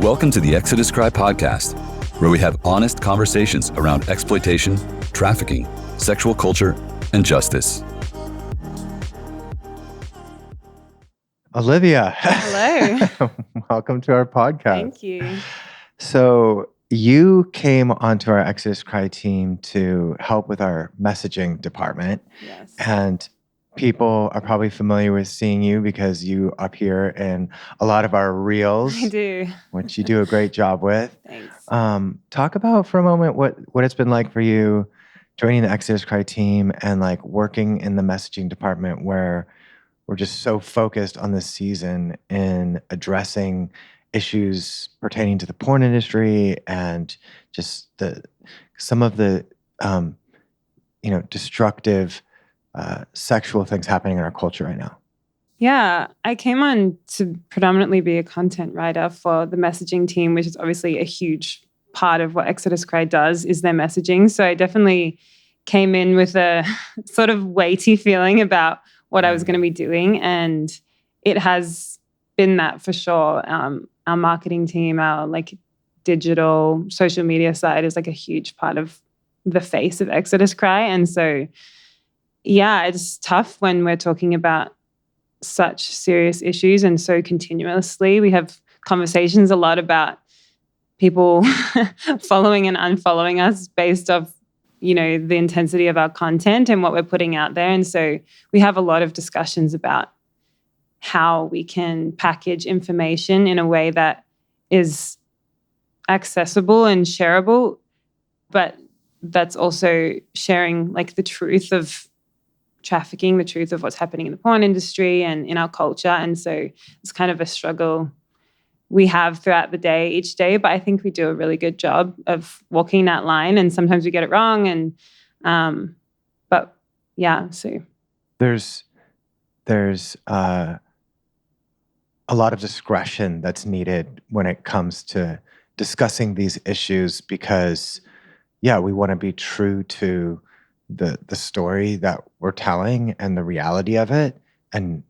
Welcome to the Exodus Cry podcast, where we have honest conversations around exploitation, trafficking, sexual culture, and justice. Olivia. Hello. Welcome to our podcast. Thank you. So you came onto our Exodus Cry team to help with our messaging department. Yes. And people are probably familiar with seeing you because you appear in a lot of our reels. I do. Which you do a great job with. Thanks. Talk about for a moment what it's been like for you joining the Exodus Cry team and like working in the messaging department where we're just so focused on this season in addressing issues pertaining to the porn industry and just some of the destructive sexual things happening in our culture right now. Yeah, I came on to predominantly be a content writer for the messaging team, which is obviously a huge part of what Exodus Cry does, is their messaging. So I definitely came in with a sort of weighty feeling about what I was going to be doing. And it has been that for sure. Our marketing team, our like digital social media side is like a huge part of the face of Exodus Cry. And so, yeah, it's tough when we're talking about such serious issues and so continuously. We have conversations a lot about people following and unfollowing us based off, the intensity of our content and what we're putting out there. And so we have a lot of discussions about how we can package information in a way that is accessible and shareable, but that's also sharing like the truth of trafficking, the truth of what's happening in the porn industry and in our culture. And so it's kind of a struggle we have throughout the day, each day, but I think we do a really good job of walking that line, and sometimes we get it wrong. And, but yeah, so. There's a lot of discretion that's needed when it comes to discussing these issues because, we want to be true to the story that we're telling and the reality of it, and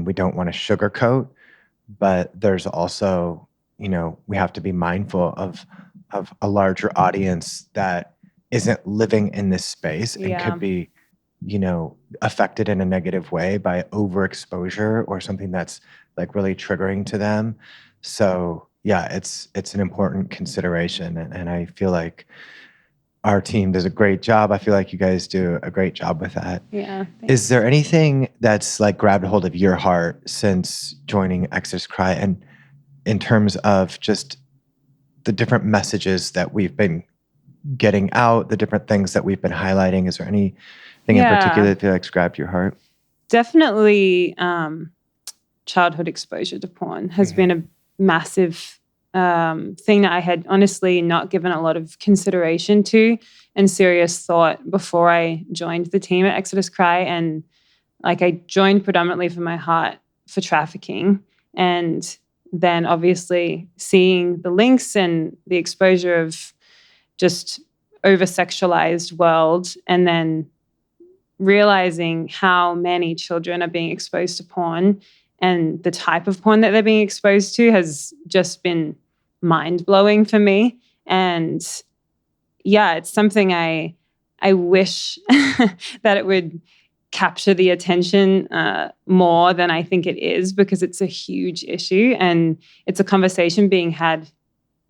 we don't want to sugarcoat, but there's also we have to be mindful of a larger audience that isn't living in this space and could be affected in a negative way by overexposure or something that's like really triggering to them. So it's an important consideration, and I feel like our team does a great job. I feel like you guys do a great job with that. Yeah. Thanks. Is there anything that's like grabbed a hold of your heart since joining Exodus Cry, and in terms of just the different messages that we've been getting out, the different things that we've been highlighting? Is there anything in particular that like grabbed your heart? Definitely childhood exposure to porn has been a massive thing that I had honestly not given a lot of consideration to and serious thought before I joined the team at Exodus Cry. And like I joined predominantly for my heart for trafficking, and then obviously seeing the links and the exposure of just over-sexualized world, and then realizing how many children are being exposed to porn and the type of porn that they're being exposed to has just been mind-blowing for me. And it's something I wish that it would capture the attention more than I think it is, because it's a huge issue and it's a conversation being had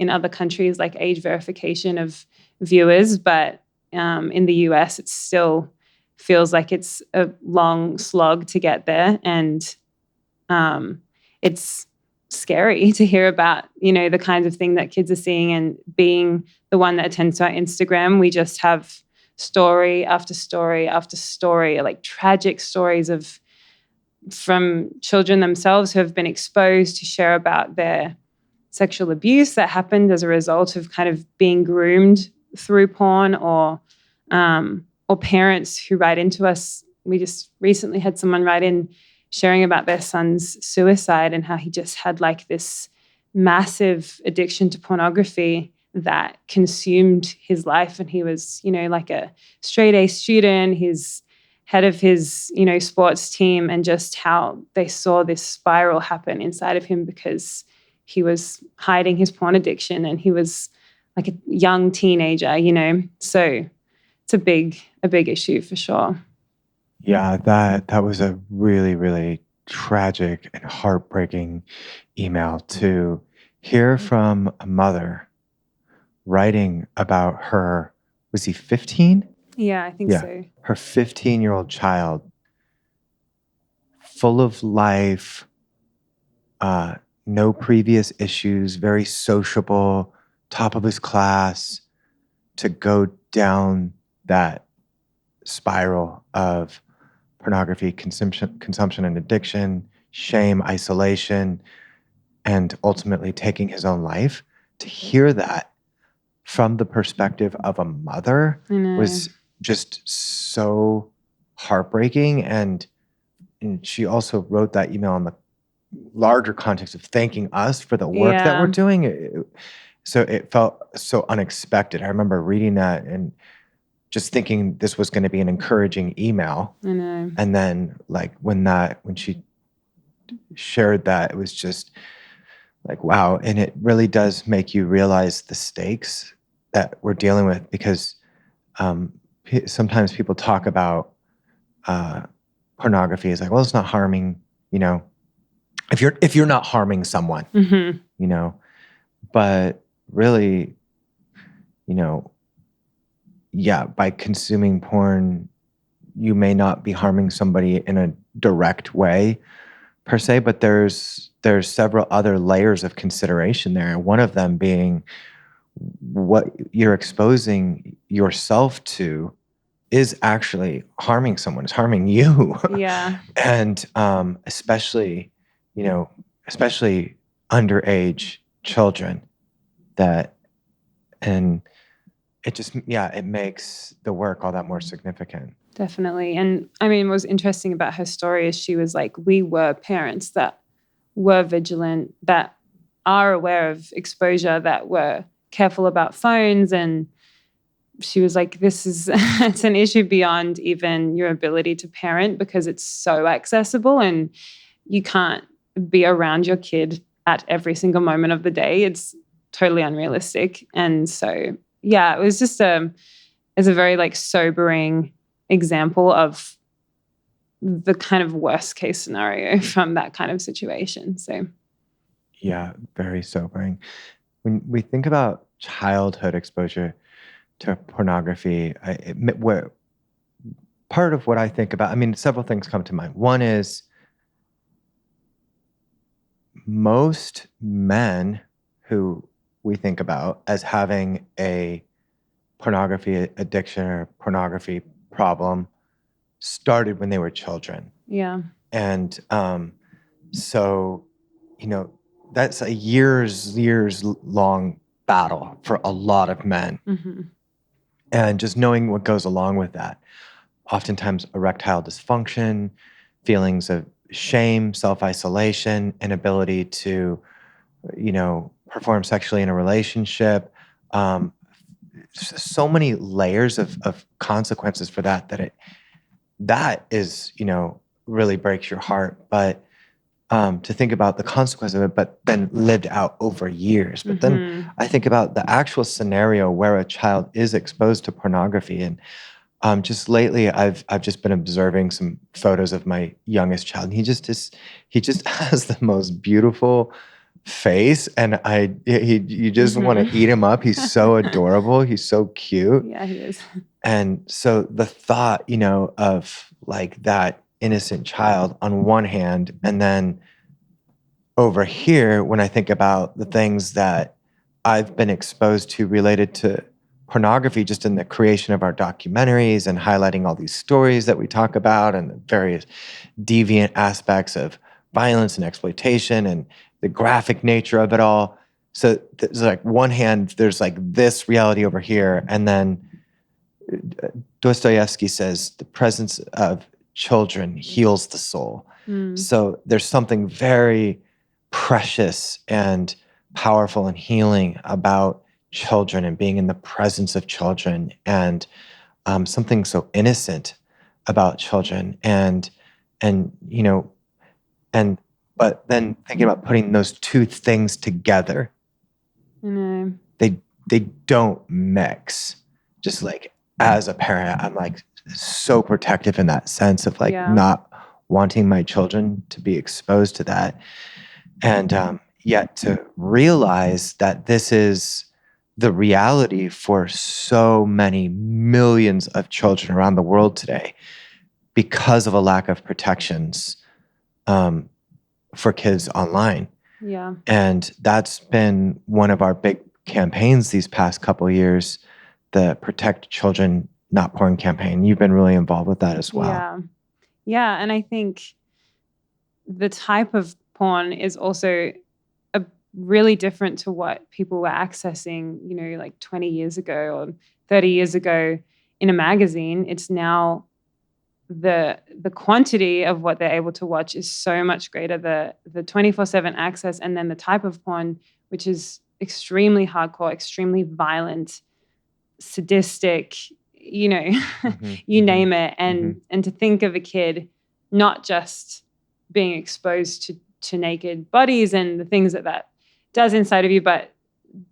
in other countries, like age verification of viewers. But in the US, it still feels like it's a long slog to get there. And it's scary to hear about, the kinds of thing that kids are seeing. And being the one that attends to our Instagram, we just have story after story after story, like tragic stories from children themselves who have been exposed to share about their sexual abuse that happened as a result of kind of being groomed through porn, or parents who write into us. We just recently had someone write in sharing about their son's suicide and how he just had like this massive addiction to pornography that consumed his life. And he was, like a straight A student, he's head of his, sports team, and just how they saw this spiral happen inside of him because he was hiding his porn addiction and he was like a young teenager, So it's a big issue for sure. Yeah, that was a really, really tragic and heartbreaking email to hear from a mother writing about her, was he 15? Yeah, I think Yeah, so. her 15-year-old child, full of life, no previous issues, very sociable, top of his class, to go down that spiral of pornography consumption and addiction, shame, isolation, and ultimately taking his own life. To hear that from the perspective of a mother was just so heartbreaking. And she also wrote that email in the larger context of thanking us for the work that we're doing. So it felt so unexpected. I remember reading that and just thinking this was going to be an encouraging email. I know. And then like when she shared that, it was just like, wow. And it really does make you realize the stakes that we're dealing with, because sometimes people talk about pornography as like, well, it's not harming, if you're not harming someone, but really, yeah, by consuming porn, you may not be harming somebody in a direct way per se, but there's several other layers of consideration there. One of them being what you're exposing yourself to is actually harming someone. It's harming you. Yeah. And especially underage children, and it just, it makes the work all that more significant. Definitely. And I mean, what's interesting about her story is she was like, we were parents that were vigilant, that are aware of exposure, that were careful about phones. And she was like, it's an issue beyond even your ability to parent, because it's so accessible and you can't be around your kid at every single moment of the day. It's totally unrealistic. And so, yeah, it was just it's a very like sobering example of the kind of worst case scenario from that kind of situation. So, yeah, very sobering. When we think about childhood exposure to pornography, part of what I think about, I mean, several things come to mind. One is most men who we think about as having a pornography addiction or pornography problem started when they were children. yeah. And so, that's a years long battle for a lot of men. Mm-hmm. And just knowing what goes along with that, oftentimes erectile dysfunction, feelings of shame, self-isolation, inability to, perform sexually in a relationship, so many layers of consequences for that is, really breaks your heart. But to think about the consequence of it, but then lived out over years. But then I think about the actual scenario where a child is exposed to pornography. And just lately, I've just been observing some photos of my youngest child, and he just has the most beautiful face, and you just want to eat him up. He's so adorable. He's so cute. Yeah, he is. And so the thought, of like that innocent child on one hand, and then over here, when I think about the things that I've been exposed to related to pornography, just in the creation of our documentaries and highlighting all these stories that we talk about and the various deviant aspects of violence and exploitation and the graphic nature of it all. So there's like one hand, there's like this reality over here, and then Dostoevsky says the presence of children heals the soul. So there's something very precious and powerful and healing about children and being in the presence of children, and something so innocent about children, and and but then thinking about putting those two things together, I know. they don't mix. Just like as a parent, I'm like so protective in that sense of like Yeah. not wanting my children to be exposed to that. And yet to realize that this is the reality for so many millions of children around the world today because of a lack of protections for kids online. Yeah. And that's been one of our big campaigns these past couple of years, the Protect Children Not Porn campaign. You've been really involved with that as well. Yeah. Yeah. And I think the type of porn is also really different to what people were accessing, like 20 years ago or 30 years ago in a magazine. It's now the quantity of what they're able to watch is so much greater. The 24/7 access, and then the type of porn, which is extremely hardcore, extremely violent, sadistic, you name it. And to think of a kid not just being exposed to naked bodies and the things that does inside of you, but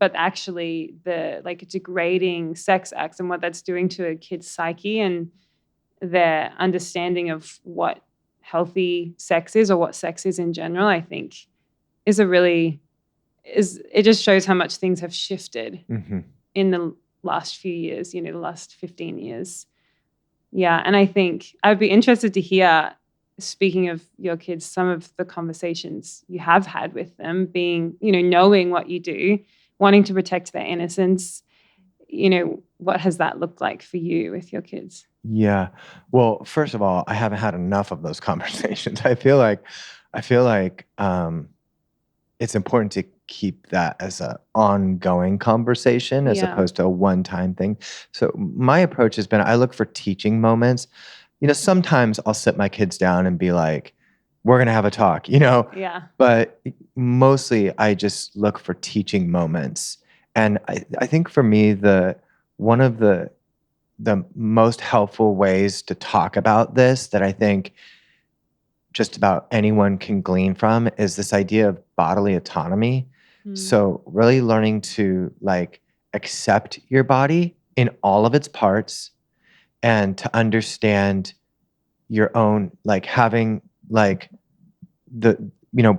actually the like degrading sex acts and what that's doing to a kid's psyche and their understanding of what healthy sex is or what sex is in general, I think is it just shows how much things have shifted in the last few years, the last 15 years. Yeah. And I think I'd be interested to hear, speaking of your kids, some of the conversations you have had with them, being, knowing what you do, wanting to protect their innocence. What has that looked like for you with your kids? Yeah. Well, first of all, I haven't had enough of those conversations. I feel like it's important to keep that as an ongoing conversation as opposed to a one-time thing. So my approach has been, I look for teaching moments. Sometimes I'll sit my kids down and be like, we're going to have a talk, Yeah. But mostly I just look for teaching moments. And I think for me, one of the most helpful ways to talk about this that I think just about anyone can glean from is this idea of bodily autonomy. So really learning to like accept your body in all of its parts and to understand your own, like having like the,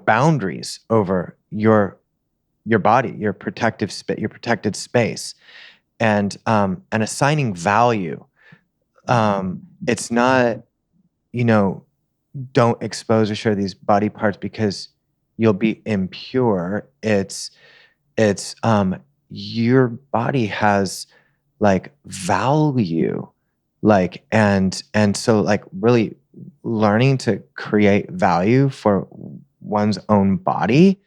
boundaries over your body, your protected space, and assigning value. It's not, don't expose or share these body parts because you'll be impure. It's your body has like value, like and so like really learning to create value for one's own body,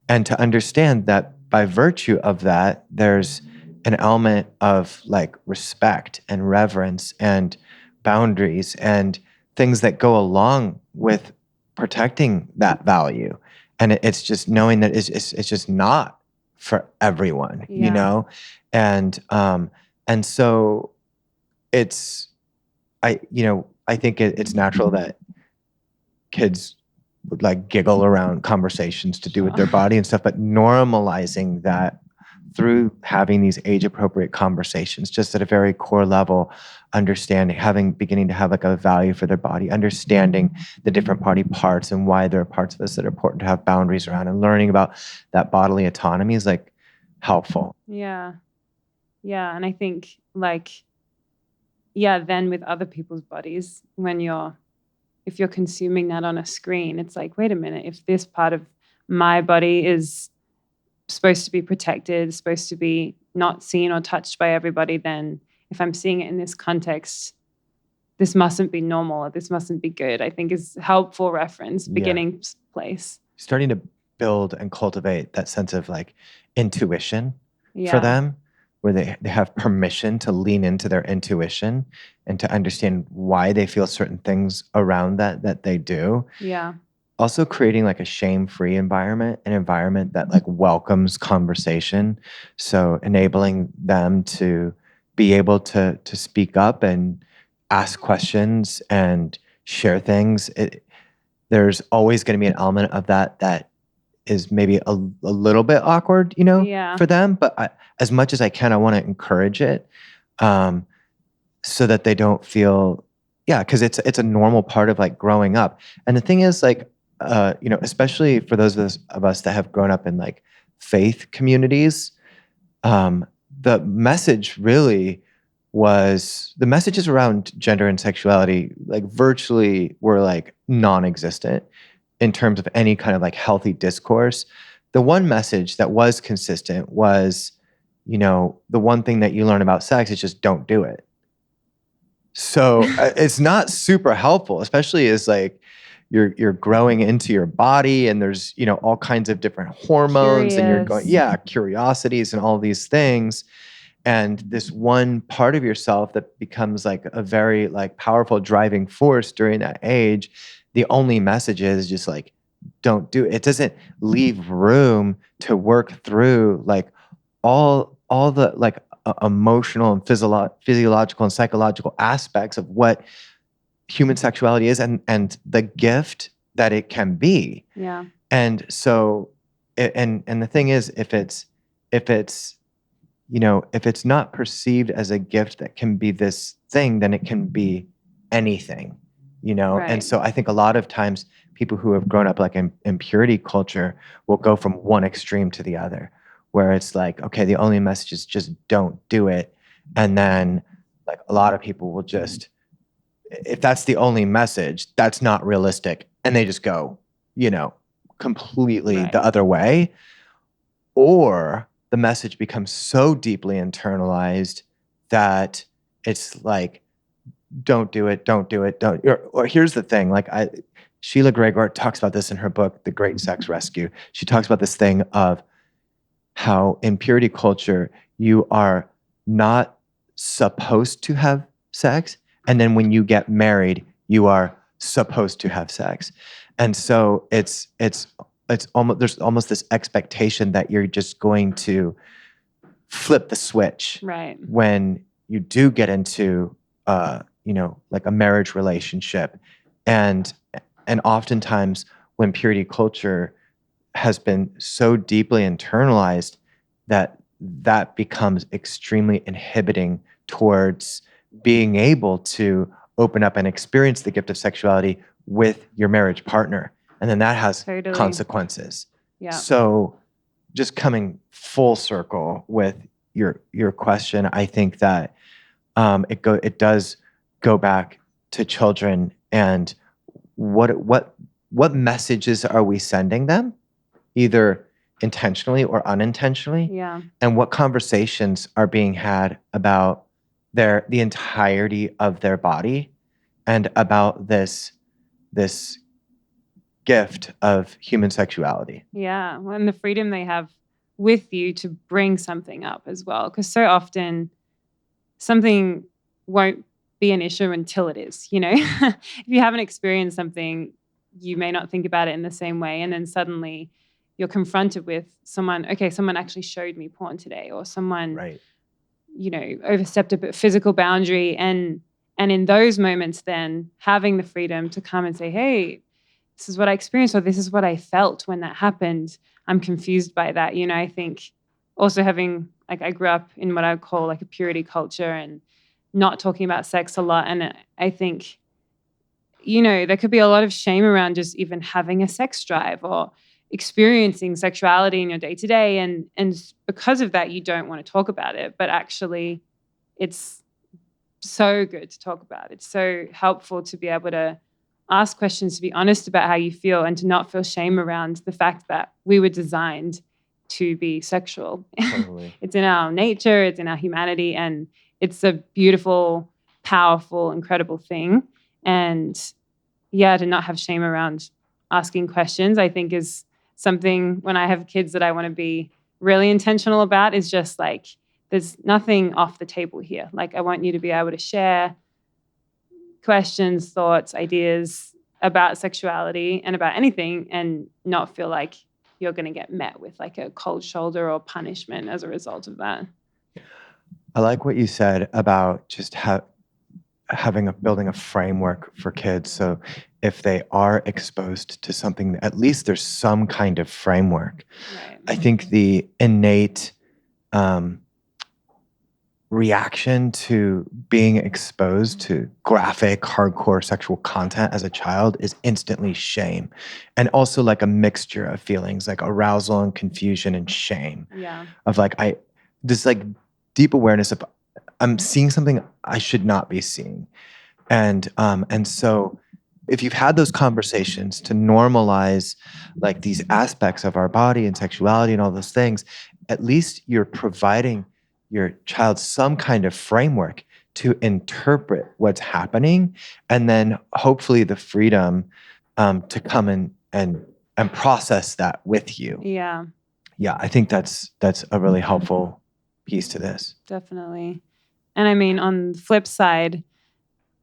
and to understand that by virtue of that there's an element of like respect and reverence and boundaries and things that go along with protecting that value. And it's just knowing that it's just not for everyone, and so it's I think it's natural that kids would like giggle around conversations to do with their body and stuff, but normalizing that through having these age appropriate conversations, just at a very core level, beginning to have like a value for their body, understanding the different body parts and why there are parts of us that are important to have boundaries around, and learning about that bodily autonomy is like helpful. Yeah. Yeah. And I think then with other people's bodies, if you're consuming that on a screen, it's like, wait a minute, if this part of my body is supposed to be protected, supposed to be not seen or touched by everybody, then if I'm seeing it in this context, this mustn't be normal or this mustn't be good, I think is helpful reference, beginning place. Starting to build and cultivate that sense of like intuition for them, where they have permission to lean into their intuition and to understand why they feel certain things around that they do. Yeah. Also creating like a shame-free environment, an environment that like welcomes conversation. So enabling them to be able to speak up and ask questions and share things. there's always going to be an element of that is maybe a little bit awkward, Yeah. for them. But as much as I can, I want to encourage it, so that they don't feel, because it's a normal part of like growing up. And the thing is, like, especially for those of us that have grown up in like faith communities, the message really was the messages around gender and sexuality like virtually were like non-existent in terms of any kind of like healthy discourse. The one message that was consistent was, the one thing that you learn about sex is just don't do it. So it's not super helpful, especially as like you're growing into your body and there's, all kinds of different hormones and you're going, curiosities and all these things. And this one part of yourself that becomes like a very like powerful driving force during that age, the only message is just like, don't do it. It doesn't leave room to work through like all the like emotional and physiological and psychological aspects of what human sexuality is and the gift that it can be. Yeah. And so and the thing is, if it's if it's not perceived as a gift that can be this thing, then it can be anything, Right. And so I think a lot of times people who have grown up like in purity culture will go from one extreme to the other, where it's like, okay, the only message is just don't do it. And then like a lot of people will just, if that's the only message, that's not realistic. And they just go, completely Right. the other way. Or the message becomes so deeply internalized that it's like, don't do it, don't do it, don't. Or here's the thing, like Sheila Gregor talks about this in her book, The Great Sex Rescue. She talks about this thing of how in purity culture, you are not supposed to have sex. And then when you get married, you are supposed to have sex. And so it's almost, there's almost this expectation that you're just going to flip the switch Right. when you do get into like a marriage relationship. And oftentimes when purity culture has been so deeply internalized that becomes extremely inhibiting towards being able to open up and experience the gift of sexuality with your marriage partner. And then that has Totally. consequences. Yeah. So just coming full circle with your question, I think that it does go back to children and what messages are we sending them, either intentionally or unintentionally, Yeah. and what conversations are being had about the entirety of their body and about this gift of human sexuality. Yeah. And the freedom they have with you to bring something up as well. Because so often something won't be an issue until it is, If you haven't experienced something, you may not think about it in the same way. And then suddenly you're confronted with someone actually showed me porn today, or someone, Right. Overstepped a physical boundary. And in those moments, then having the freedom to come and say, hey, this is what I experienced, or this is what I felt when that happened. I'm confused by that. I think also having, like, I grew up in what I would call like a purity culture and not talking about sex a lot. And I think, there could be a lot of shame around just even having a sex drive or experiencing sexuality in your day to day. And because of that, you don't want to talk about it. But actually, it's so good to talk about. It's so helpful to be able to ask questions, to be honest about how you feel, and to not feel shame around the fact that we were designed to be sexual. Totally. It's in our nature, it's in our humanity, and it's a beautiful, powerful, incredible thing. And to not have shame around asking questions, I think is something when I have kids that I want to be really intentional about, is just like, there's nothing off the table here. Like, I want you to be able to share questions, thoughts, ideas about sexuality and about anything, and not feel like you're going to get met with like a cold shoulder or punishment as a result of that. I like what you said about just building a framework for kids. So if they are exposed to something, at least there's some kind of framework. Right. I think the innate reaction to being exposed to graphic, hardcore sexual content as a child is instantly shame. And also like a mixture of feelings like arousal and confusion and shame. Yeah. Of like, this like deep awareness of I'm seeing something I should not be seeing. And so if you've had those conversations to normalize like these aspects of our body and sexuality and all those things, at least you're providing your child some kind of framework to interpret what's happening, and then hopefully the freedom to come in and process that with you. Yeah. Yeah, I think that's a really helpful piece to this. Definitely. And I mean, on the flip side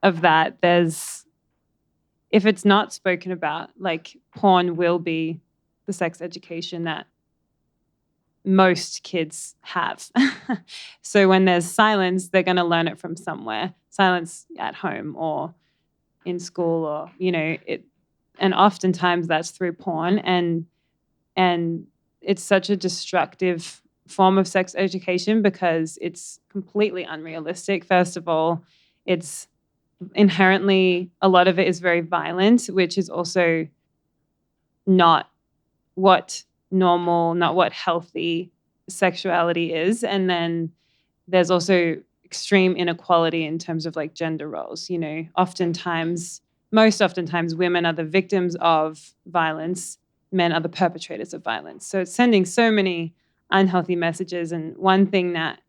of that, if it's not spoken about, like porn will be the sex education that most kids have. So when there's silence, they're going to learn it from somewhere. Silence at home or in school, or and oftentimes that's through porn, and it's such a destructive form of sex education because it's completely unrealistic. First of all, it's inherently, a lot of it is very violent, which is also not what healthy sexuality is. And then there's also extreme inequality in terms of like gender roles. Most oftentimes women are the victims of violence, men are the perpetrators of violence. So it's sending so many unhealthy messages. And one thing that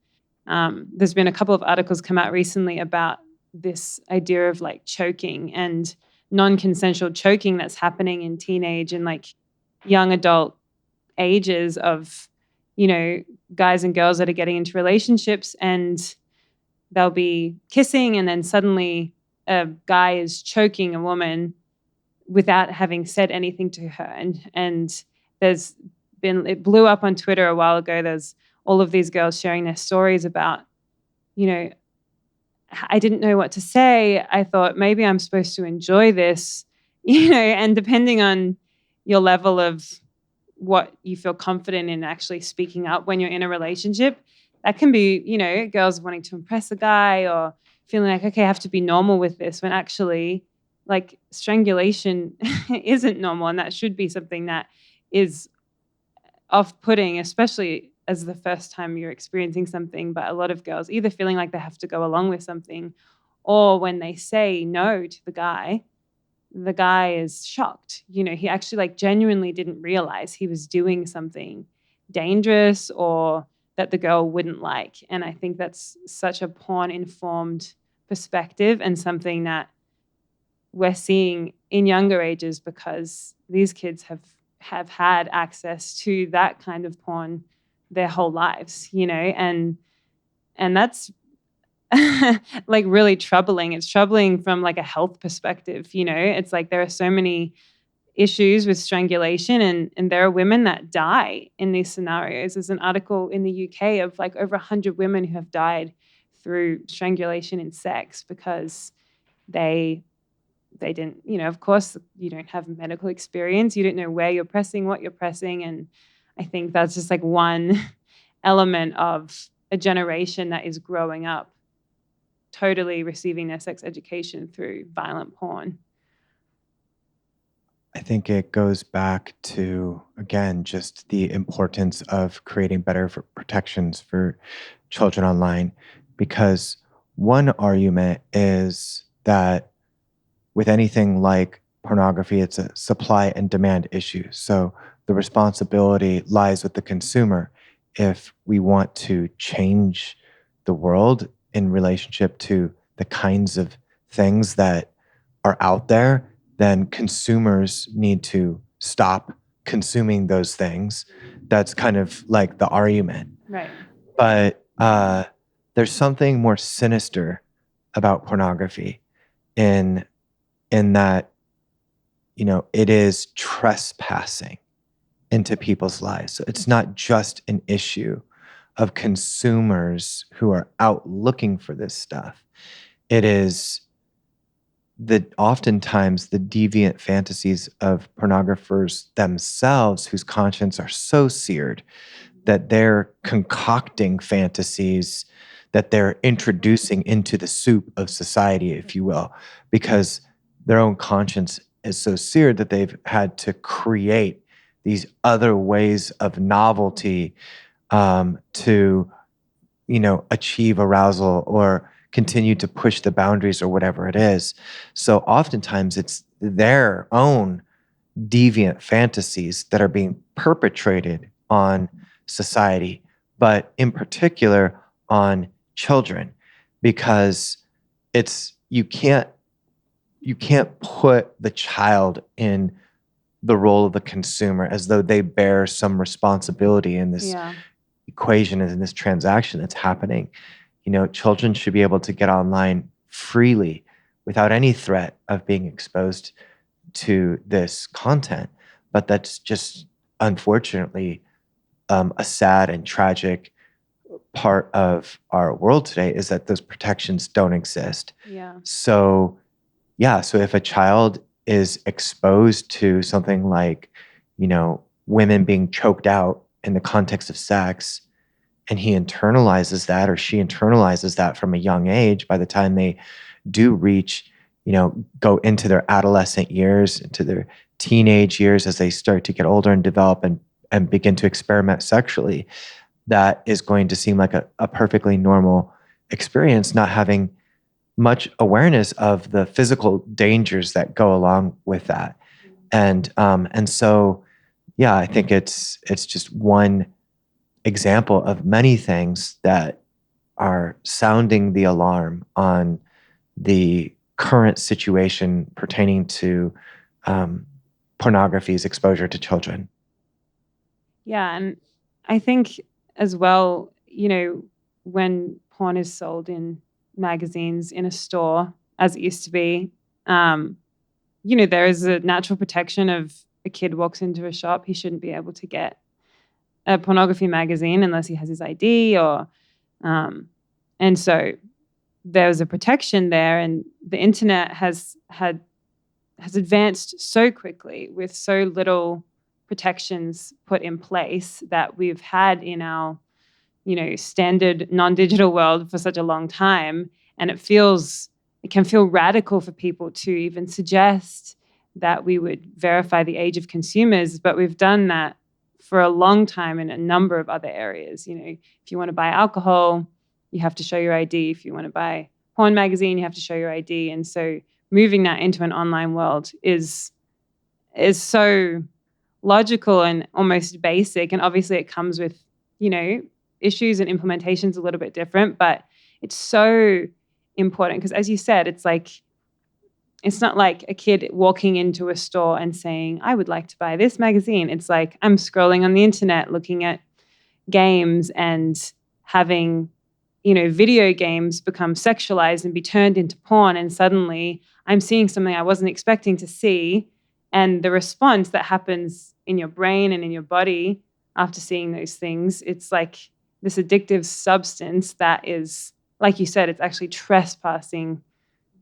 there's been a couple of articles come out recently about this idea of like choking and non-consensual choking that's happening in teenage and like young adult ages of, guys and girls that are getting into relationships, and they'll be kissing and then suddenly a guy is choking a woman without having said anything to her. And it blew up on Twitter a while ago. There's all of these girls sharing their stories about, I didn't know what to say. I thought maybe I'm supposed to enjoy this, and depending on your level of what you feel confident in actually speaking up when you're in a relationship, that can be, girls wanting to impress a guy or feeling like, okay, I have to be normal with this, when actually like strangulation isn't normal. And that should be something that is off-putting, especially as the first time you're experiencing something. But a lot of girls either feeling like they have to go along with something, or when they say no to the guy is shocked. He actually like genuinely didn't realize he was doing something dangerous or that the girl wouldn't like. And I think that's such a porn-informed perspective, and something that we're seeing in younger ages because these kids have had access to that kind of porn their whole lives, and that's like really troubling. It's troubling from like a health perspective. It's like there are so many issues with strangulation, and there are women that die in these scenarios. There's an article in the UK of like over 100 women who have died through strangulation in sex because they didn't, of course you don't have medical experience, you don't know where you're pressing, what you're pressing. And I think that's just like one element of a generation that is growing up totally receiving their sex education through violent porn. I think it goes back to, again, just the importance of creating better protections for children online. Because one argument is that with anything like pornography, it's a supply and demand issue. So the responsibility lies with the consumer. If we want to change the world in relationship to the kinds of things that are out there, then consumers need to stop consuming those things. That's kind of like the argument. Right. But there's something more sinister about pornography in that, it is trespassing into people's lives. So it's not just an issue of consumers who are out looking for this stuff. It is oftentimes the deviant fantasies of pornographers themselves, whose conscience are so seared that they're concocting fantasies that they're introducing into the soup of society, if you will, because their own conscience is so seared that they've had to create these other ways of novelty to, achieve arousal or continue to push the boundaries or whatever it is. So oftentimes it's their own deviant fantasies that are being perpetrated on society, but in particular on children, because it's you can't put the child in the role of the consumer as though they bear some responsibility in this Yeah. equation and in this transaction that's happening. Children should be able to get online freely without any threat of being exposed to this content. But that's just unfortunately a sad and tragic part of our world today, is that those protections don't exist. Yeah. So, yeah, so if a child is exposed to something like, women being choked out in the context of sex, and he internalizes that or she internalizes that from a young age, by the time they do reach, go into their adolescent years, into their teenage years, as they start to get older and develop and begin to experiment sexually, that is going to seem like a perfectly normal experience, not having much awareness of the physical dangers that go along with that. And so, yeah, I think it's just one example of many things that are sounding the alarm on the current situation pertaining to pornography's exposure to children. Yeah. And I think as well, when porn is sold in magazines in a store, as it used to be, there is a natural protection of a kid walks into a shop, he shouldn't be able to get a pornography magazine unless he has his ID and so there's a protection there, and the internet has advanced so quickly with so little protections put in place that we've had in our standard non-digital world for such a long time. And it can feel radical for people to even suggest that we would verify the age of consumers, but we've done that for a long time in a number of other areas. If you want to buy alcohol, you have to show your ID. If you want to buy porn magazine, you have to show your ID. And so moving that into an online world is so logical and almost basic. And obviously it comes with, issues and implementations a little bit different, but it's so important because, as you said, it's not like a kid walking into a store and saying, I would like to buy this magazine. It's like I'm scrolling on the internet, looking at games and having, video games become sexualized and be turned into porn. And suddenly I'm seeing something I wasn't expecting to see. And the response that happens in your brain and in your body after seeing those things, it's like this addictive substance that is, like you said, it's actually trespassing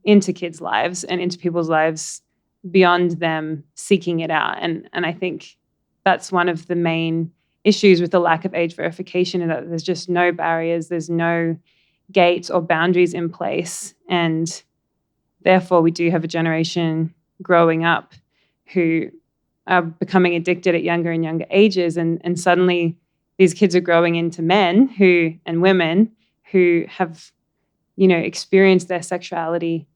into kids' lives and into people's lives beyond them seeking it out. And I think that's one of the main issues with the lack of age verification, is that there's just no barriers, there's no gates or boundaries in place. And therefore, we do have a generation growing up who are becoming addicted at younger and younger ages. And suddenly these kids are growing into men and women who have, experienced their sexuality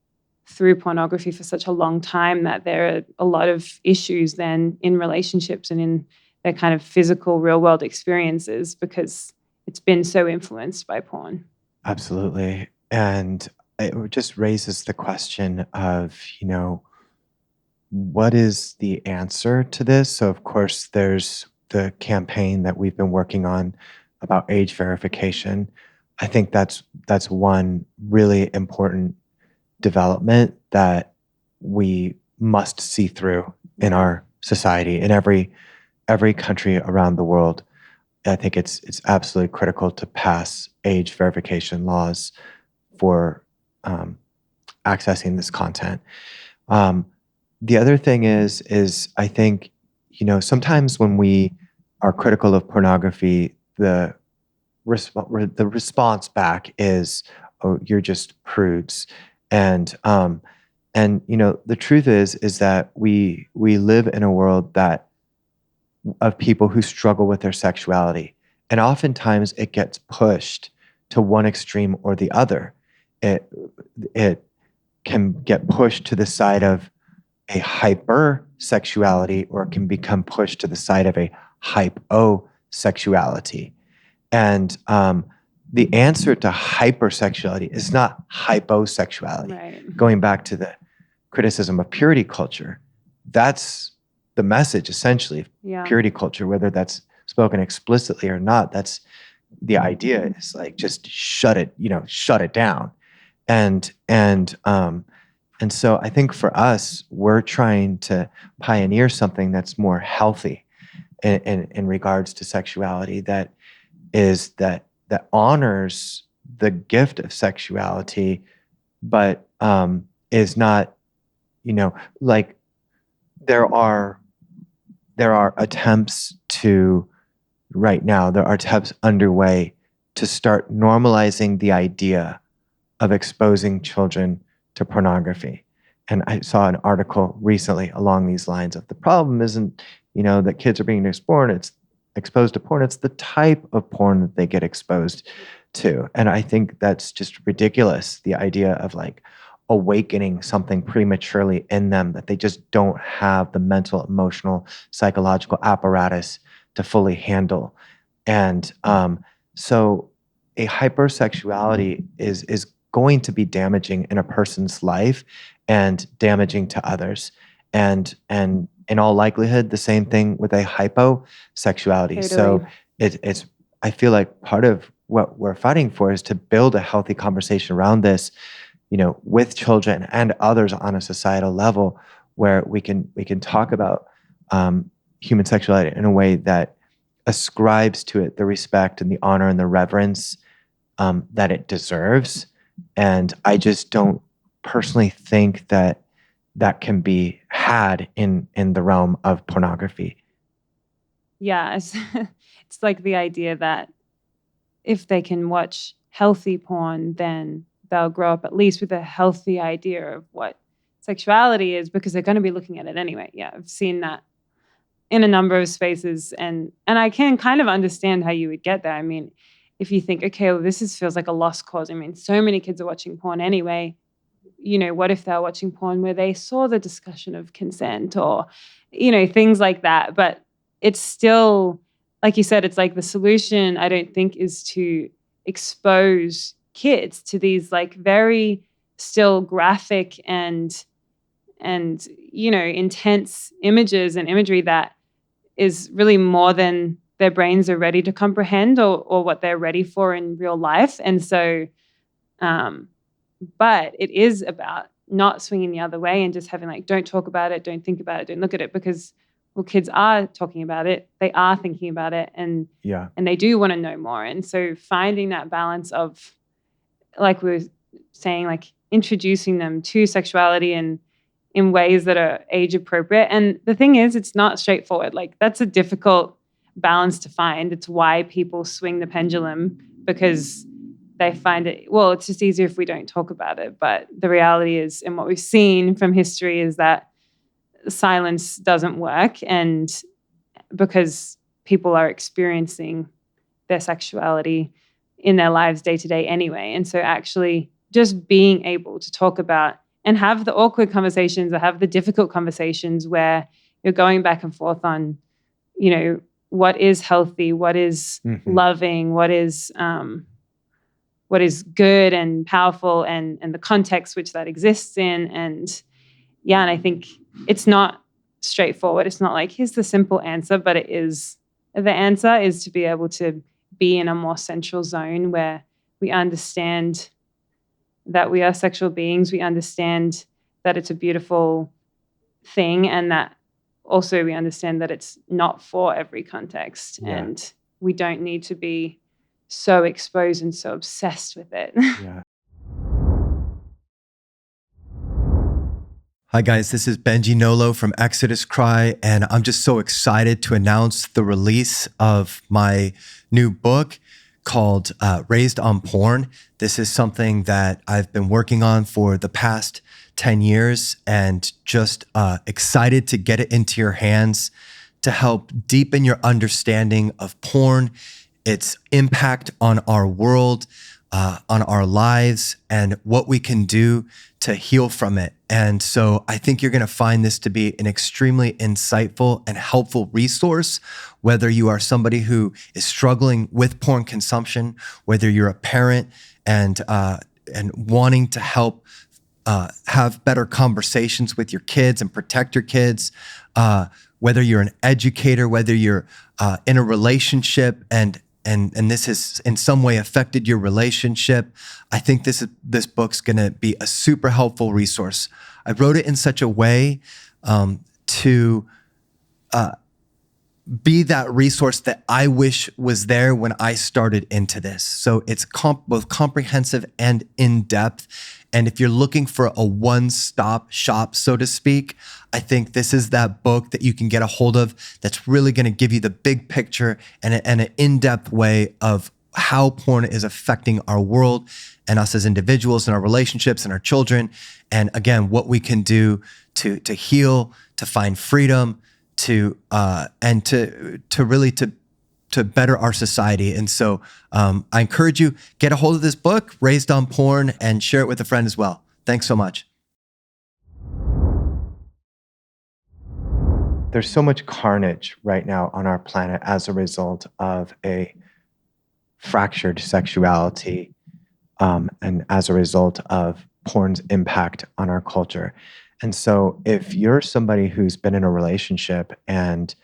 through pornography for such a long time that there are a lot of issues then in relationships and in their kind of physical real world experiences because it's been so influenced by porn. Absolutely. And it just raises the question of, what is the answer to this? So, of course, there's the campaign that we've been working on about age verification. I think that's one really important development that we must see through in our society, in every country around the world. I think it's absolutely critical to pass age verification laws for accessing this content. The other thing is I think, sometimes when we are critical of pornography, the response back is, "Oh, you're just prudes," and the truth is that we live in a world that of people who struggle with their sexuality, and oftentimes it gets pushed to one extreme or the other. It it can get pushed to the side of a hypersexuality, or it can become pushed to the side of a hyposexuality. And the answer to hypersexuality is not hyposexuality. Right. Going back to the criticism of purity culture, that's the message essentially of Yeah. purity culture, whether that's spoken explicitly or not. That's the idea, is like, just shut it down. And so I think for us, we're trying to pioneer something that's more healthy in regards to sexuality, that honors the gift of sexuality, but is not, like, there are attempts to right now, there are attempts underway to start normalizing the idea of exposing children to pornography. And I saw an article recently along these lines of, the problem isn't, that kids are being exposed to porn. It's the type of porn that they get exposed to. And I think that's just ridiculous. The idea of like awakening something prematurely in them that they just don't have the mental, emotional, psychological apparatus to fully handle. And so a hypersexuality is going to be damaging in a person's life and damaging to others. And in all likelihood, the same thing with a hyposexuality. So Totally. it's I feel like part of what we're fighting for is to build a healthy conversation around this, with children and others on a societal level, where we can talk about human sexuality in a way that ascribes to it the respect and the honor and the reverence that it deserves. And I just don't personally think that can be had in the realm of pornography. Yeah. It's like the idea that if they can watch healthy porn, then they'll grow up at least with a healthy idea of what sexuality is, because they're going to be looking at it anyway. Yeah, I've seen that in a number of spaces, and I can kind of understand how you would get there. I mean, if you think, okay, well, feels like a lost cause. I mean, so many kids are watching porn anyway. What if they're watching porn where they saw the discussion of consent, or, things like that? But it's still, like you said, it's like the solution, I don't think, is to expose kids to these like very still graphic and intense images and imagery that is really more than their brains are ready to comprehend, or what they're ready for in real life. And so but it is about not swinging the other way and just having like, don't talk about it, don't think about it, don't look at it, because, well, kids are talking about it, they are thinking about it, and Yeah. and they do want to know more. And so finding that balance of, like we were saying, like introducing them to sexuality and in ways that are age appropriate. And the thing is, it's not straightforward. Like, that's a difficult balance to find. It's why people swing the pendulum, because they find it, well, it's just easier if we don't talk about it. But the reality is, and what we've seen from history, is that silence doesn't work. And because people are experiencing their sexuality in their lives day to day anyway. And so actually just being able to talk about and have the awkward conversations, or have the difficult conversations where you're going back and forth on, what is healthy, what is loving, what is good and powerful, and the context which that exists in. And yeah, and I think it's not straightforward. It's not like, here's the simple answer, but it is, the answer is to be able to be in a more central zone where we understand that we are sexual beings. We understand that it's a beautiful thing, and that also we understand that it's not for every context. Yeah. And we don't need to be so exposed and so obsessed with it. Yeah. Hi guys, this is Benji Nolot from Exodus Cry, and I'm just so excited to announce the release of my new book called Raised on Porn. This is something that I've been working on for the past 10 years and just excited to get it into your hands to help deepen your understanding of porn, its impact on our world, on our lives, and what we can do to heal from it. And so I think you're going to find this to be an extremely insightful and helpful resource, whether you are somebody who is struggling with porn consumption, whether you're a parent and wanting to help have better conversations with your kids and protect your kids, whether you're an educator, whether you're in a relationship and this has in some way affected your relationship. I think this book's going to be a super helpful resource. I wrote it in such a way to be that resource that I wish was there when I started into this. So it's both comprehensive and in-depth. And if you're looking for a one-stop shop, so to speak, I think this is that book that you can get a hold of that's really going to give you the big picture and an in-depth way of how porn is affecting our world and us as individuals and our relationships and our children. And again, what we can do to heal, to find freedom, to better our society. And so I encourage you, get a hold of this book, Raised on Porn, and share it with a friend as well. Thanks so much. There's so much carnage right now on our planet as a result of a fractured sexuality, and as a result of porn's impact on our culture. And so if you're somebody who's been in a relationship and,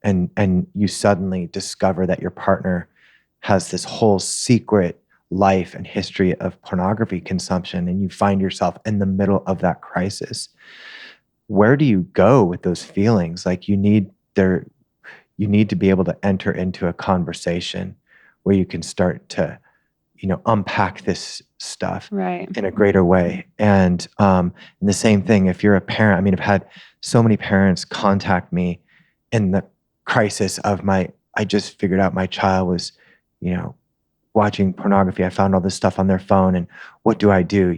and you suddenly discover that your partner has this whole secret life and history of pornography consumption, and you find yourself in the middle of that crisis, where do you go with those feelings? Like you need to be able to enter into a conversation where you can start to, unpack this stuff in a greater way. And the same thing, if you're a parent, I mean, I've had so many parents contact me in the crisis of I just figured out my child was, watching pornography. I found all this stuff on their phone and what do I do,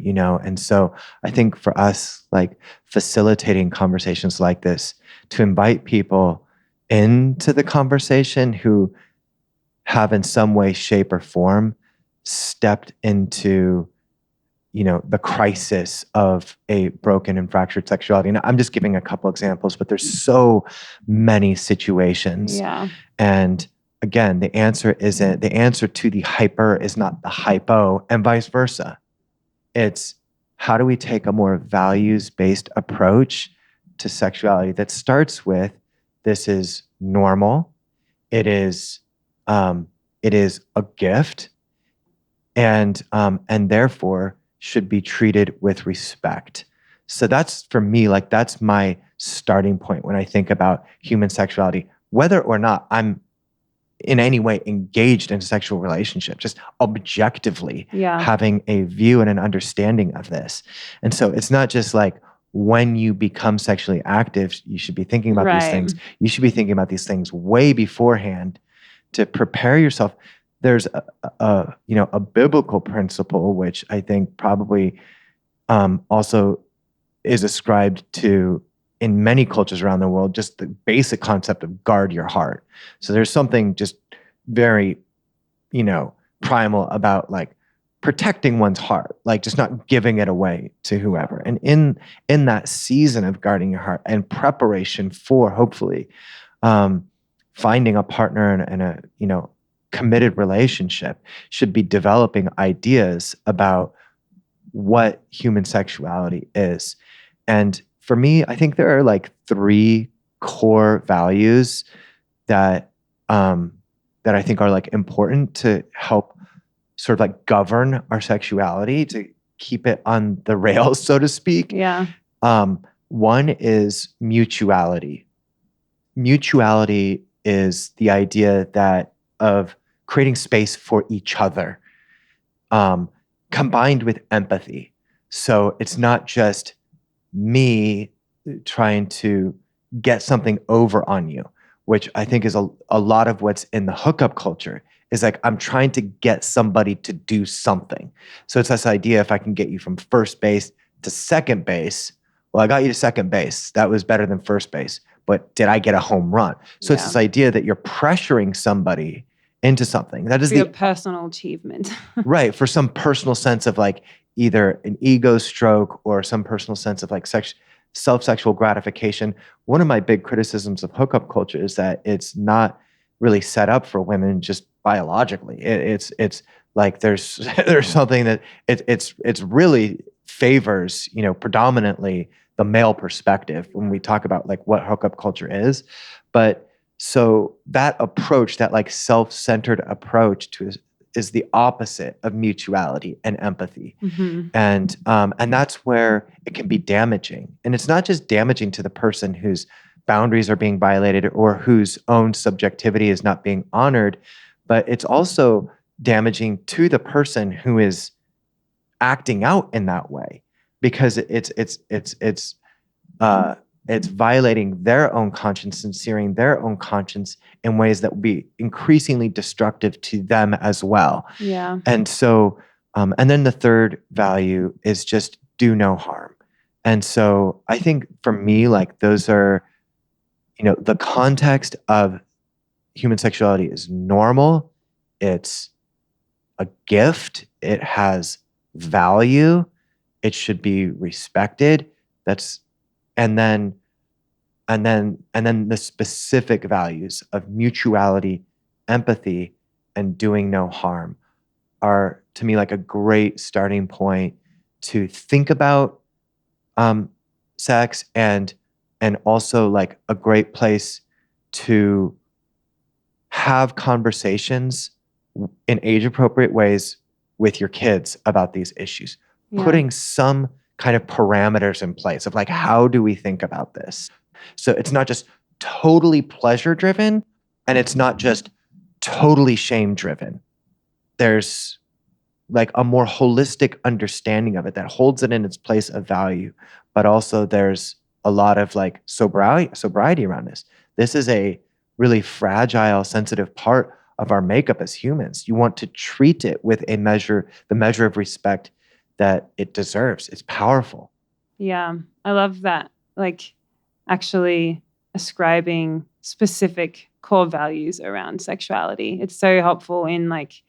And so I think for us, like facilitating conversations like this, to invite people into the conversation who have in some way, shape, or form stepped into, the crisis of a broken and fractured sexuality. And I'm just giving a couple examples, but there's so many situations. Yeah. And again, the answer to the hyper is not the hypo, and vice versa. It's how do we take a more values-based approach to sexuality that starts with this is normal, it is a gift, and therefore should be treated with respect. So that's for me, like that's my starting point when I think about human sexuality, whether or not I'm in any way engaged in a sexual relationship, just objectively having a view and an understanding of this. And so it's not just like when you become sexually active, you should be thinking about these things. You should be thinking about these things way beforehand to prepare yourself. There's a biblical principle, which I think probably also is ascribed to in many cultures around the world, just the basic concept of guard your heart. So there's something just very, primal about like protecting one's heart, like just not giving it away to whoever. And in that season of guarding your heart and preparation for hopefully finding a partner and a committed relationship, should be developing ideas about what human sexuality is. And for me, I think there are like 3 core values that I think are like important to help sort of like govern our sexuality, to keep it on the rails, so to speak. Yeah. One is mutuality. Mutuality is the idea of creating space for each other, combined with empathy. So it's not just me trying to get something over on you, which I think is a lot of what's in the hookup culture, is like, I'm trying to get somebody to do something. So it's this idea, if I can get you from first base to second base, well, I got you to second base. That was better than first base. But did I get a home run? So it's this idea that you're pressuring somebody into something. That is for your personal achievement. Right, for some personal sense of like either an ego stroke or some personal sense of like self-sexual gratification. One of my big criticisms of hookup culture is that it's not really set up for women just biologically. It's like there's there's something that it's really favors, predominantly the male perspective when we talk about like what hookup culture is. But so that approach, that like self-centered approach is the opposite of mutuality and empathy. Mm-hmm. And that's where it can be damaging. And it's not just damaging to the person whose boundaries are being violated or whose own subjectivity is not being honored, but it's also damaging to the person who is acting out in that way, because it's violating their own conscience and searing their own conscience in ways that will be increasingly destructive to them as well. Yeah. And so, and then the third value is just do no harm. And so I think for me, like those are, the context of human sexuality is normal. It's a gift. It has value. It should be respected. And then the specific values of mutuality, empathy, and doing no harm are, to me, like a great starting point to think about sex, and also like a great place to have conversations in age-appropriate ways with your kids about these issues. Yeah. Putting some kind of parameters in place of like, how do we think about this? So it's not just totally pleasure-driven, and it's not just totally shame-driven. There's like a more holistic understanding of it that holds it in its place of value, but also there's a lot of like sobriety around this. This is a really fragile, sensitive part of our makeup as humans. You want to treat it with the measure of respect that it deserves. It's powerful. Yeah, I love that. Like actually ascribing specific core values around sexuality. It's so helpful in like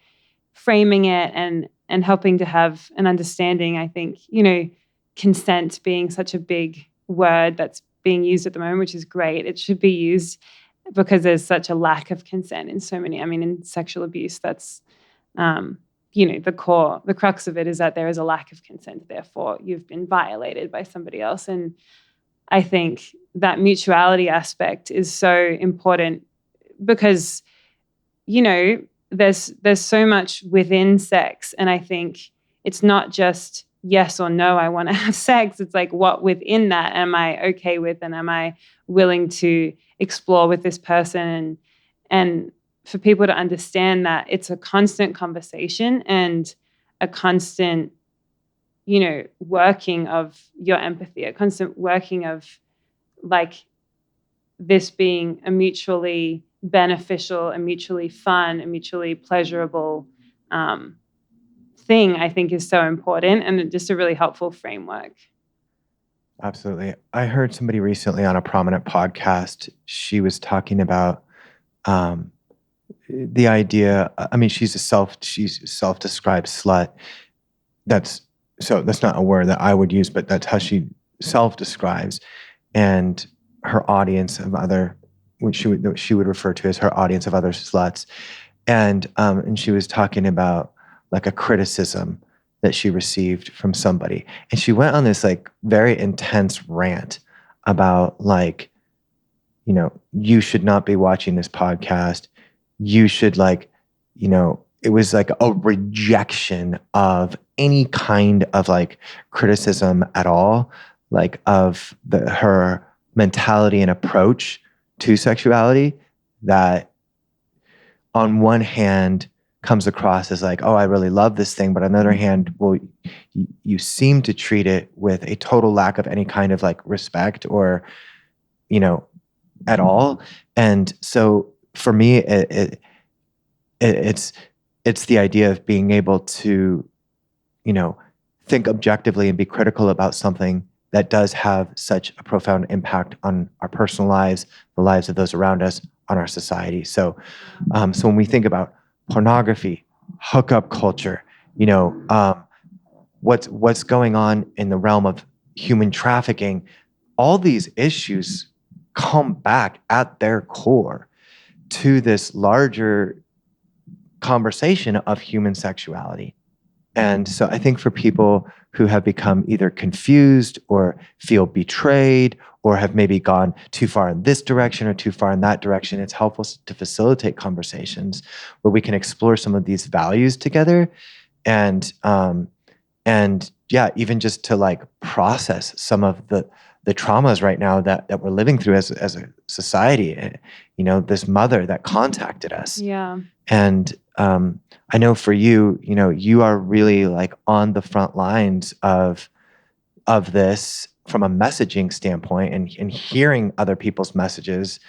framing it and helping to have an understanding. I think, consent being such a big word that's being used at the moment, which is great. It should be used because there's such a lack of consent in so many. I mean, in sexual abuse, that's, the crux of it is that there is a lack of consent. Therefore, you've been violated by somebody else. And I think that mutuality aspect is so important because, there's so much within sex. And I think it's not just yes or no, I want to have sex. It's like, what within that am I okay with, and am I willing to explore with this person? And for people to understand that it's a constant conversation and a constant, working of your empathy, a constant working of like this being a mutually beneficial, a mutually fun, a mutually pleasurable thing, I think is so important, and just a really helpful framework. Absolutely. I heard somebody recently on a prominent podcast. She was talking about the idea. I mean, she's a self-described slut. That's not a word that I would use, but that's how she self-describes. And her audience of other, which she would refer to as her audience of other sluts. And she was talking about like a criticism that she received from somebody. And she went on this like very intense rant about like, you should not be watching this podcast. You should it was like a rejection of any kind of like criticism at all, like of her mentality and approach to sexuality, that on one hand comes across as like, oh, I really love this thing, but on the other hand, well, you seem to treat it with a total lack of any kind of like respect or, you know, at all. And so for me, it's the idea of being able to, you know, think objectively and be critical about something that does have such a profound impact on our personal lives, the lives of those around us, on our society. So, so when we think about pornography, hookup culture, you know, what's going on in the realm of human trafficking, all these issues come back at their core to this larger conversation of human sexuality. And so I think for people who have become either confused or feel betrayed or have maybe gone too far in this direction or too far in that direction, it's helpful to facilitate conversations where we can explore some of these values together and yeah, even just to like process some of the traumas right now that we're living through as a society. You know, this mother that contacted us. Yeah. And I know for you, you know, you are really like on the front lines of this from a messaging standpoint and hearing other people's messages,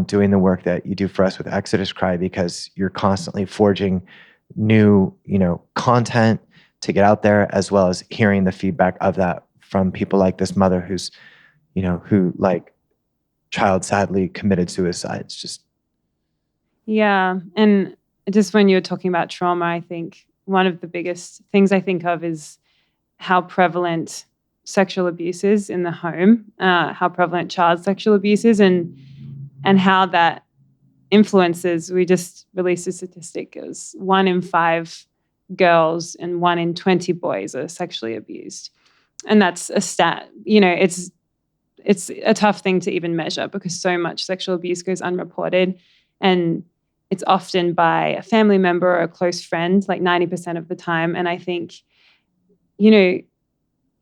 doing the work that you do for us with Exodus Cry, because you're constantly forging new, you know, content to get out there, as well as hearing the feedback of that from people like this mother who's, you know, who like child sadly committed suicide. It's just. Yeah. And just when you were talking about trauma, I think one of the biggest things I think of is how prevalent sexual abuse is in the home, how prevalent child sexual abuse is, and how that influences. We just released a statistic. It was 1 in 5 girls and 1 in 20 boys are sexually abused. And that's a stat. You know, it's a tough thing to even measure because so much sexual abuse goes unreported, and it's often by a family member or a close friend, like 90% of the time. And I think, you know,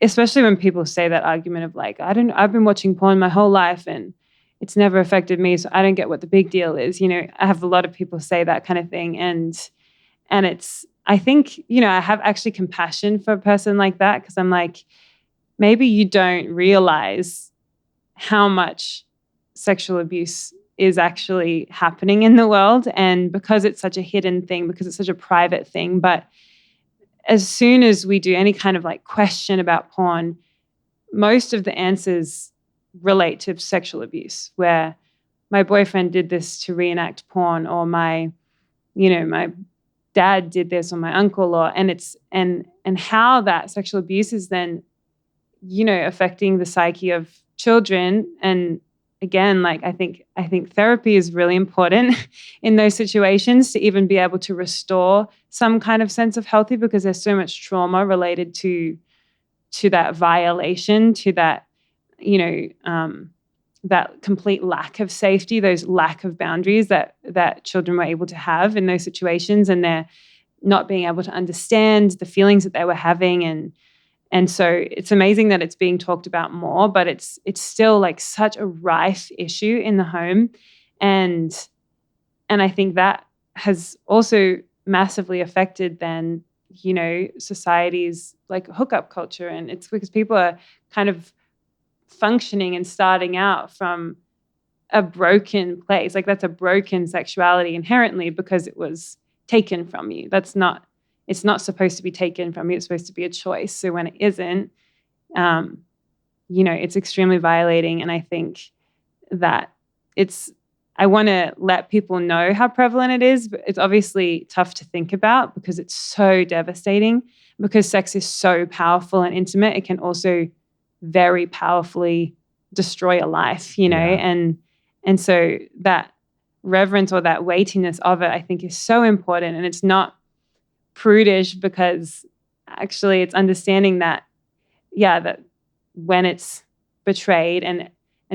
especially when people say that argument of like, I've been watching porn my whole life and it's never affected me, so I don't get what the big deal is. You know, I have a lot of people say that kind of thing. And it's, I think, you know, I have actually compassion for a person like that, because I'm like, maybe you don't realize how much sexual abuse is actually happening in the world. And because it's such a hidden thing, because it's such a private thing, but as soon as we do any kind of like question about porn, most of the answers relate to sexual abuse, where my boyfriend did this to reenact porn, or my dad did this, or my uncle, or and how that sexual abuse is then, you know, affecting the psyche of children. And again, like I think therapy is really important in those situations to even be able to restore some kind of sense of healthy, because there's so much trauma related to that violation, to that, you know, that complete lack of safety, those lack of boundaries that children were able to have in those situations, and they're not being able to understand the feelings that they were having. And so it's amazing that it's being talked about more, but it's still like such a rife issue in the home. And I think that has also massively affected then, you know, society's like hookup culture. And it's because people are kind of functioning and starting out from a broken place. Like that's a broken sexuality inherently, because it was taken from you. It's not supposed to be taken from you. It's supposed to be a choice. So when it isn't, you know, it's extremely violating. And I think that I want to let people know how prevalent it is, but it's obviously tough to think about because it's so devastating, because sex is so powerful and intimate. It can also very powerfully destroy a life, you know, and so that reverence or that weightiness of it, I think, is so important. And it's not prudish, because actually it's understanding that, that when it's betrayed, and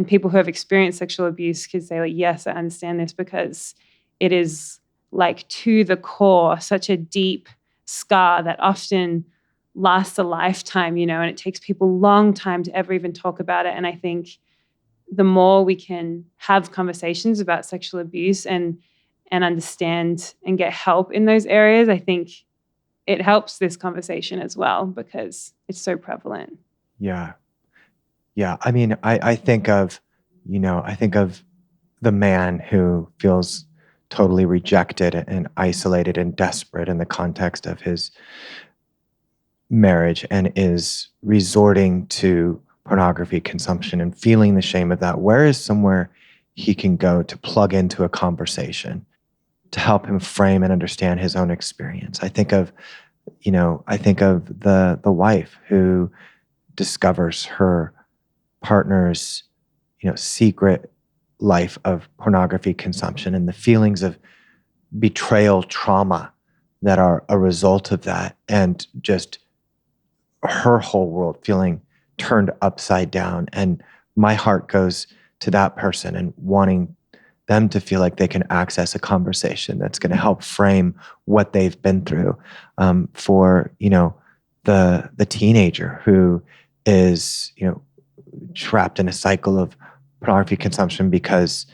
people who have experienced sexual abuse can say like, yes, I understand this, because it is like to the core, such a deep scar that often lasts a lifetime, you know, and it takes people a long time to ever even talk about it. And I think the more we can have conversations about sexual abuse and and understand and get help in those areas, I think it helps this conversation as well because it's so prevalent. Yeah. Yeah. I mean, I think of, I think of the man who feels totally rejected and isolated and desperate in the context of his marriage and is resorting to pornography consumption and feeling the shame of that. Where is somewhere he can go to plug into a conversation to help him frame and understand his own experience? I think of, the wife who discovers her partner's, secret life of pornography consumption and the feelings of betrayal trauma that are a result of that, and just her whole world feeling turned upside down. And my heart goes to that person and wanting them to feel like they can access a conversation that's going to help frame what they've been through. For the teenager who is trapped in a cycle of pornography consumption because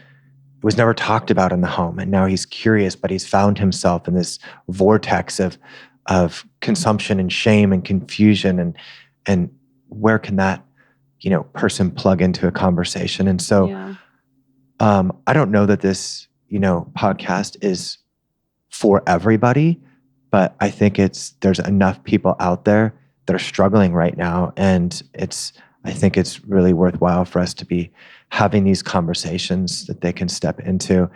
it was never talked about in the home, and now he's curious, but he's found himself in this vortex of consumption and shame and confusion, and where can that person plug into a conversation? And so Yeah. I don't know that this podcast is for everybody, but I think there's enough people out there that are struggling right now, and I think it's really worthwhile for us to be having these conversations that they can step into.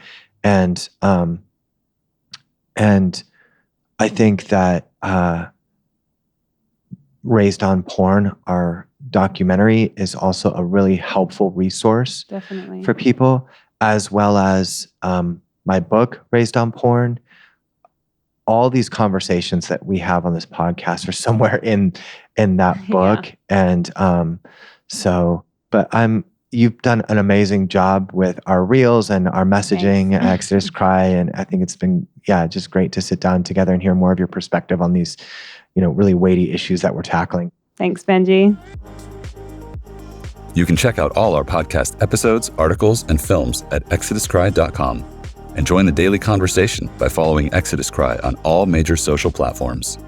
And I think that Raised on Porn, our documentary, is also a really helpful resource Definitely. for people, as well as my book, Raised on Porn. All these conversations that we have on this podcast are somewhere in that book. Yeah. And you've done an amazing job with our reels and our messaging at Exodus Cry. And I think it's been, just great to sit down together and hear more of your perspective on these, really weighty issues that we're tackling. Thanks, Benji. You can check out all our podcast episodes, articles, and films at exoduscry.com and join the daily conversation by following Exodus Cry on all major social platforms.